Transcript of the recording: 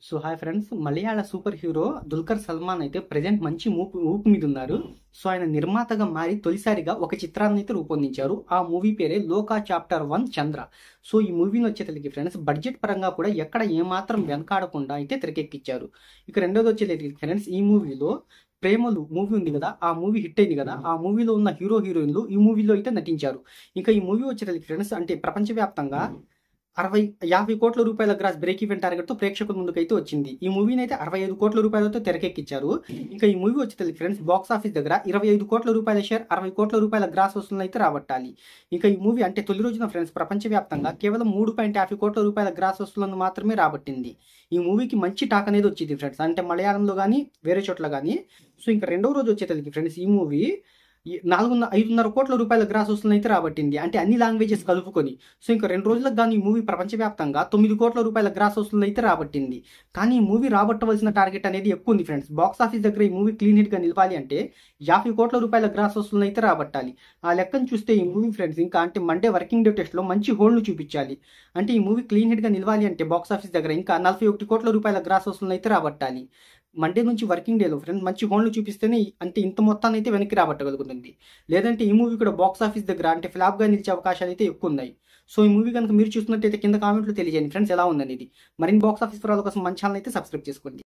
So hi friends, మలయాళ super hero Dulquer Salman అయితే present మంచి ఊపు మీద ఉన్నారు. సో ఆయన నిర్మాతగా మారి తొలిసారిగా ఒక చిత్రాన్ని అయితే రూపొందించారు. ఆ మూవీ పేరే లోకా చాప్టర్ 1 చంద్ర. సో ఈ మూవీని వచ్చేసరికి ఫ్రెండ్స్ బడ్జెట్ పరంగా కూడా ఎక్కడ ఏమాత్రం వెనకాడకుండా అయితే తెరకెక్కించారు. ఇక రెండోది వచ్చేసరికి ఫ్రెండ్స్, ఈ మూవీలో ప్రేమలు మూవీ ఉంది కదా, ఆ మూవీ హిట్ అయింది కదా, ఆ మూవీలో ఉన్న హీరో హీరోయిన్లు ఈ మూవీలో అయితే నటించారు. ఇంకా ఈ మూవీ వచ్చేసరికి ఫ్రెండ్స్ అంటే ప్రపంచవ్యాప్తంగా 50 కోట్ల రూపాయల గ్రాస్ బ్రేక్ ఈవెన్ టార్గెట్ తో ప్రేక్షకుల ముందుకైతే వచ్చింది. ఈ మూవీని అయితే 65 కోట్ల రూపాయలతో తెరకెక్కించారు. ఇంకా ఈ మూవీ వచ్చి ఫ్రెండ్స్ బాక్స్ ఆఫీస్ దగ్గర 25 కోట్ల రూపాయల షేర్, 60 కోట్ల రూపాయల గ్రాస్ వసూలను అయితే రాబట్టాలి. ఇంకా ఈ మూవీ అంటే తొలి రోజున ఫ్రెండ్స్ ప్రపంచవ్యాప్తంగా కేవలం 3.50 కోట్ల రూపాయల గ్రాస్ వసూలను మాత్రమే రాబట్టింది. ఈ మూవీకి మంచి టాక్ అనేది వచ్చింది ఫ్రెండ్స్, అంటే మలయాళంలో కానీ వేరే చోట్ల కానీ. సో ఇంకా రెండో రోజు వచ్చేసరికి ఫ్రెండ్స్ ఈ మూవీ 5.5 కోట్ల రూపాయల గ్రాస్ వసూలను అయితే రాబట్టింది, అంటే అన్ని లాంగ్వేజెస్ కలుపుకొని. సో ఇంకా 2 రోజులకు కానీ ఈ మూవీ ప్రపంచవ్యాప్తంగా 9 కోట్ల రూపాయల గ్రాస్ వసూలను అయితే రాబట్టింది. కానీ ఈ మూవీ రాబట్టవలసిన టార్గెట్ అనేది ఎక్కువ ఉంది ఫ్రెండ్స్. బాక్స్ ఆఫీస్ దగ్గర ఈ మూవీ క్లీన్ హిట్ గా నిలవాలి అంటే 50 కోట్ల రూపాయల గ్రాస్ వసూలను అయితే రాబట్టాలి. ఆ లెక్కను చూస్తే ఈ మూవీ ఫ్రెండ్స్ ఇంకా అంటే మండే వర్కింగ్ డే టెస్ట్ లో మంచి హోల్డ్ను చూపించాలి. అంటే ఈ మూవీ క్లీన్ హిట్ గా నిలవాలి అంటే బాక్స్ ఆఫీస్ దగ్గర ఇంకా 41 కోట్ల రూపాయల గ్రాస్ వసూలను అయితే రాబట్టాలి. మండే నుంచి వర్కింగ్ డేలో ఫ్రెండ్స్ మంచి హోల్డ్లు చూపిస్తేనే అంటే ఇంత మొత్తాన్ని అయితే వెనక్కి రాబట్టగలుగుతుంది. లేదంటే ఈ మూవీ కూడా బాక్స్ ఆఫీస్ దగ్గర అంటే ఫ్లాప్ గా నిలిచే అవకాశాలు అయితే ఎక్కువ ఉన్నాయి. సో ఈ మూవీ కనుక మీరు చూస్తున్నట్టయితే కింద కామెంట్లో తెలియజేయండి ఫ్రెండ్స్ ఎలా ఉందనేది. మరిన్ని బాక్స్ ఆఫీస్ వివరాల కోసం మన ఛానల్ అయితే సబ్స్క్రైబ్ చేసుకోండి.